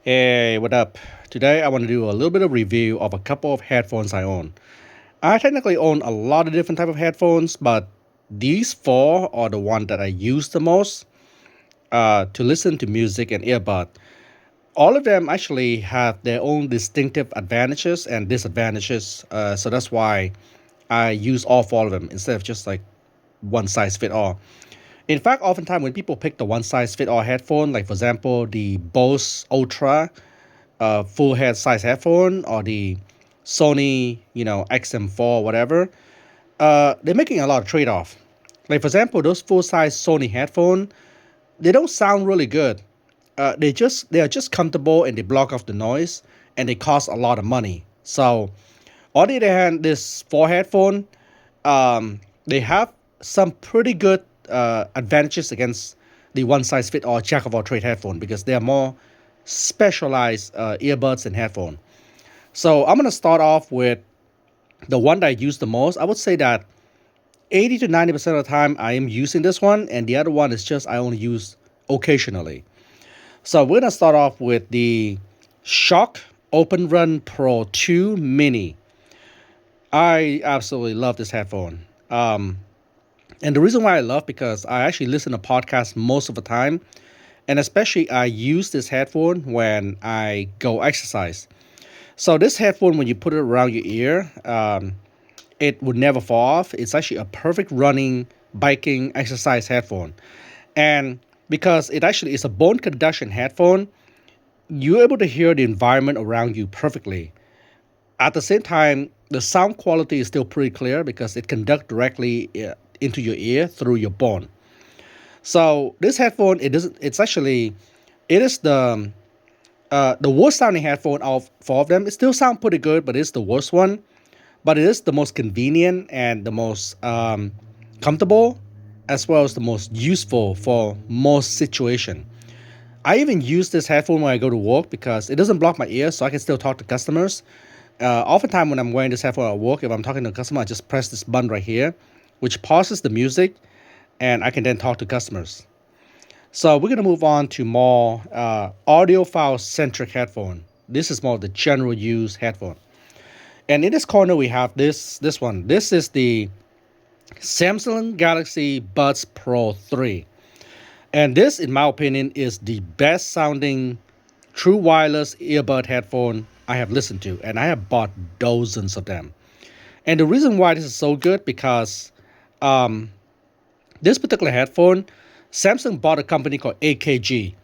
Hey, what up? Today I want to do a little bit of review of a couple of headphones I own. I technically own a lot of different type of headphones, but these four are the one that I use the most to listen to music and earbud. All of them actually have their own distinctive advantages and disadvantages, so that's why I use all four of them instead of just like one size fit all. In fact, oftentimes when people pick the one size fit all headphone, like for example the Bose Ultra full head size headphone or the Sony, XM4, whatever, they're making a lot of trade off. Like for example, those full size Sony headphone, they don't sound really good. They are just comfortable and they block off the noise and they cost a lot of money. So on the other hand, this four headphone, they have some pretty good advantages against the one size fit all jack of all trade headphone because they are more specialized earbuds and headphone. So I'm gonna start off with the one that I use the most. I would say that 80 to 90% of the time I am using this one, and the other one is just I only use occasionally. So we're gonna start off with the Shock Openrun Pro 2 Mini. I absolutely love this headphone. And the reason why I love because I actually listen to podcasts most of the time, and especially I use this headphone when I go exercise. So this headphone, when you put it around your ear, it would never fall off. It's actually a perfect running, biking, exercise headphone. And because it actually is a bone conduction headphone, you're able to hear the environment around you perfectly. At the same time, the sound quality is still pretty clear because it conducts directly into your ear through your bone. So this headphone, it doesn't. It's actually, it is the worst sounding headphone of four of them. It still sounds pretty good, but it's the worst one. But it is the most convenient and the most comfortable, as well as the most useful for most situation. I even use this headphone when I go to work because it doesn't block my ears, so I can still talk to customers. Oftentimes when I'm wearing this headphone at work, if I'm talking to a customer, I just press this button right here, which pauses the music, and I can then talk to customers. So we're gonna move on to more audiophile centric headphone. This is more the general use headphone. And in this corner we have this one. This is the Samsung Galaxy Buds Pro 3. And this, in my opinion, is the best sounding true wireless earbud headphone I have listened to, and I have bought dozens of them. And the reason why this is so good because um, this particular headphone, Samsung bought a company called AKG.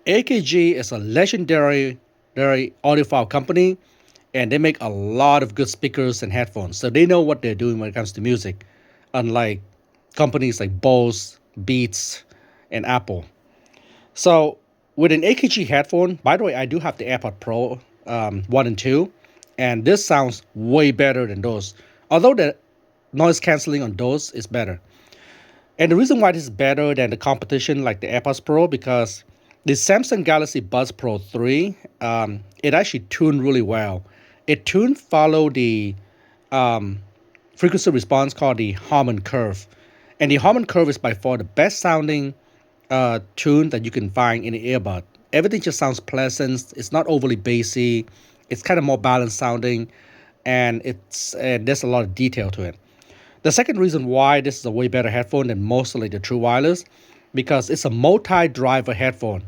AKG is a legendary audiophile company, and they make a lot of good speakers and headphones. So they know what they're doing when it comes to music, unlike companies like Bose, Beats, and Apple. So with an AKG headphone, by the way, I do have the AirPod Pro 1 and 2, and this sounds way better than those. Although the noise canceling on those is better. And the reason why this is better than the competition like the AirPods Pro because the Samsung Galaxy Buds Pro 3, it actually tuned really well. It tuned follow the um, frequency response called the Harman curve. And the Harman curve is by far the best sounding tune that you can find in the earbud. Everything just sounds pleasant. It's not overly bassy. It's kind of more balanced sounding, and there's a lot of detail to it. The second reason why this is a way better headphone than most of like the true wireless, because it's a multi-driver headphone.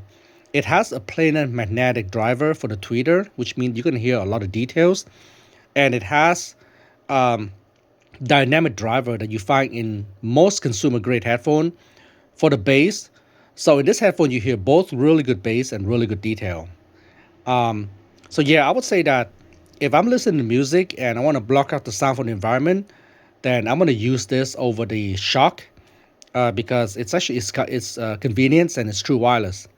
It has a planar magnetic driver for the tweeter, which means you can hear a lot of details, and it has um, dynamic driver that you find in most consumer grade headphone for the bass. So in this headphone, you hear both really good bass and really good detail. Um, so yeah, I would say that if I'm listening to music and I want to block out the sound from the environment, then I'm gonna use this over the Shock because it's convenience and it's true wireless.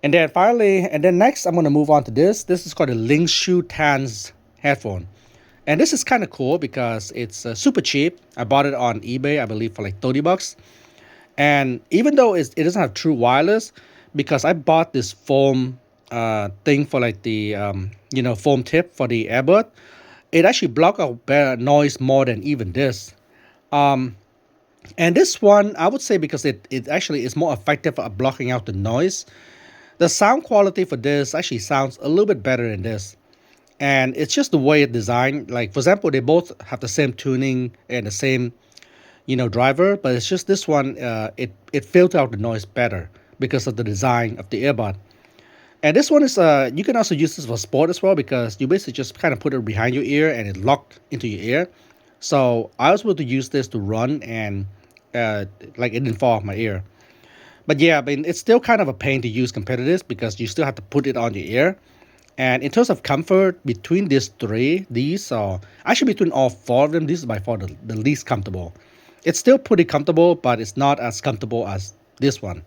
And then next I'm gonna move on to this. This is called the linsoul Tans headphone, and this is kind of cool because it's super cheap. I bought it on eBay, I believe, for like $30. And even though it doesn't have true wireless, because I bought this foam thing for like the foam tip for the earbud, it actually block out better noise more than even this. Um, and this one, I would say because it actually is more effective at blocking out the noise. The sound quality for this actually sounds a little bit better than this. And it's just the way it's designed. Like, for example, they both have the same tuning and the same, driver, but it's just this one, it filters out the noise better because of the design of the earbud. And this one is, you can also use this for sport as well because you basically just kind of put it behind your ear and it locked into your ear. So I was able to use this to run and like it didn't fall off my ear. But yeah, I mean, it's still kind of a pain to use compared to this because you still have to put it on your ear. And in terms of comfort, between these are actually between all four of them, this is by far the least comfortable. It's still pretty comfortable, but it's not as comfortable as this one.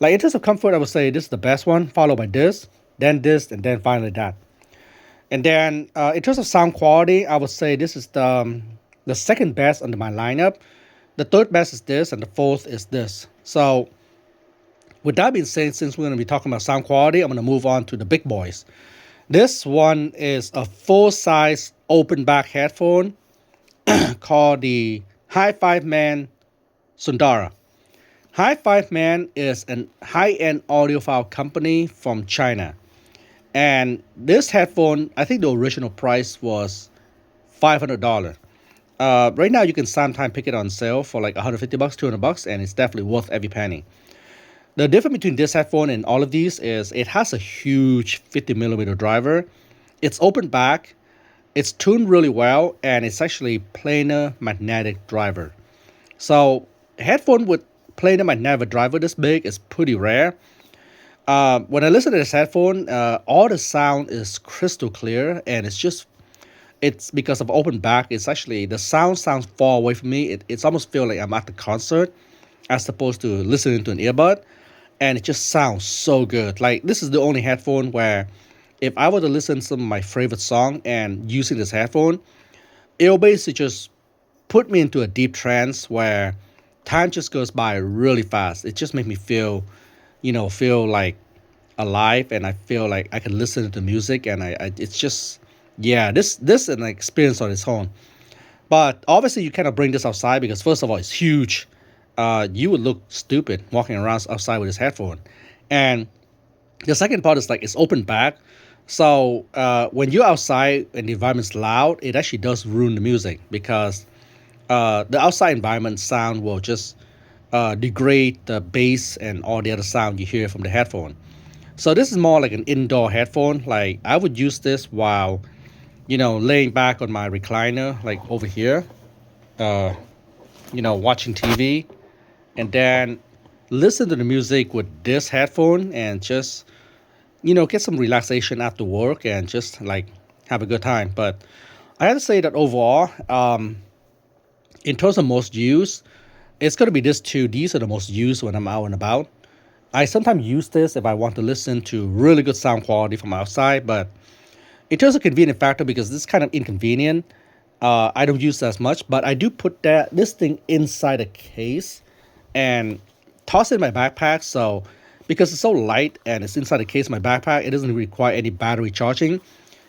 Like in terms of comfort, I would say this is the best one, followed by this, and then finally that. And then in terms of sound quality, I would say this is the second best under my lineup. The third best is this, and the fourth is this. So with that being said, since we're going to be talking about sound quality, I'm going to move on to the big boys. This one is a full-size open back headphone called the High Five Man Sundara. High Five Man is an high-end audiophile company from China. And this headphone, I think the original price was $500. Right now, you can sometimes pick it on sale for like 150 bucks, 200 bucks, and it's definitely worth every penny. The difference between this headphone and all of these is it has a huge 50 millimeter driver. It's open back, it's tuned really well, and it's actually planar magnetic driver. So headphone with planar magnetic driver this big is pretty rare. When I listen to this headphone, all the sound is crystal clear, and it's because of open back. It's actually the sound sounds far away from me. It's almost feel like I'm at the concert as opposed to listening to an earbud, and it just sounds so good. Like this is the only headphone where if I were to listen to some of my favorite song and using this headphone, it'll basically just put me into a deep trance where time just goes by really fast. It just makes me feel like alive, and I feel like I can listen to the music, and it's just, yeah, this is an experience on its own. But obviously, you cannot bring this outside because first of all, it's huge. You would look stupid walking around outside with this headphone, and the second part is like it's open back. So when you're outside and the environment's loud, it actually does ruin the music because the outside environment sound will just degrade the bass and all the other sound you hear from the headphone. So this is more like an indoor headphone. Like I would use this while, laying back on my recliner, like over here, uh, watching TV, and then listen to the music with this headphone and just, get some relaxation after work and just like have a good time. But I have to say that overall, in terms of most used, it's going to be this two. These are the most used when I'm out and about. I sometimes use this if I want to listen to really good sound quality from outside, but in terms of convenient factor, because this is kind of inconvenient, I don't use it as much, but I do put this thing inside a case and toss it in my backpack. So because it's so light and it's inside the case of my backpack, it doesn't require any battery charging.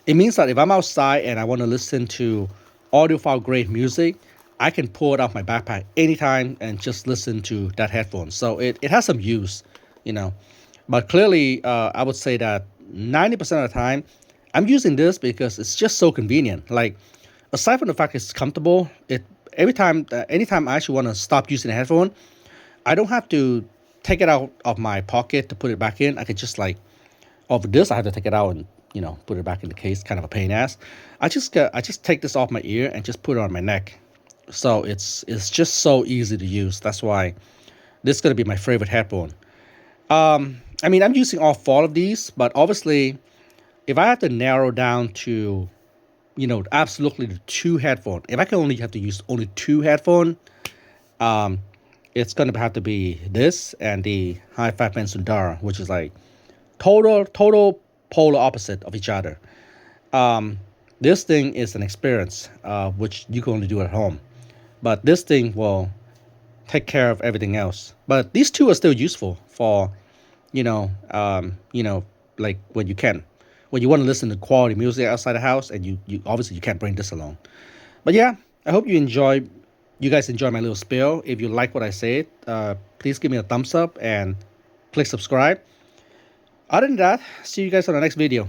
It means that if I'm outside and I want to listen to audiophile grade music, I can pull it out my backpack anytime and just listen to that headphone. So it has some use, you know. But clearly, I would say that 90% of the time, I'm using this because it's just so convenient. Like, aside from the fact it's comfortable, anytime I actually want to stop using a headphone, I don't have to take it out of my pocket to put it back in. I could just like, over this, I have to take it out and put it back in the case. Kind of a pain ass. I just take this off my ear and just put it on my neck. So it's just so easy to use. That's why this is gonna be my favorite headphone. I mean, I'm using all four of these, but obviously, if I have to narrow down to, absolutely the two headphone, if I can only have to use only two headphone, um, it's gonna have to be this and the Hi-Fi Pen Sundara, which is like total polar opposite of each other. Um, this thing is an experience, which you can only do at home, but this thing will take care of everything else. But these two are still useful for, you know, um, you know, like when you want to listen to quality music outside the house, and you obviously you can't bring this along. But yeah, I hope you guys enjoy my little spiel. If you like what I said, please give me a thumbs up and click subscribe. Other than that, see you guys on the next video.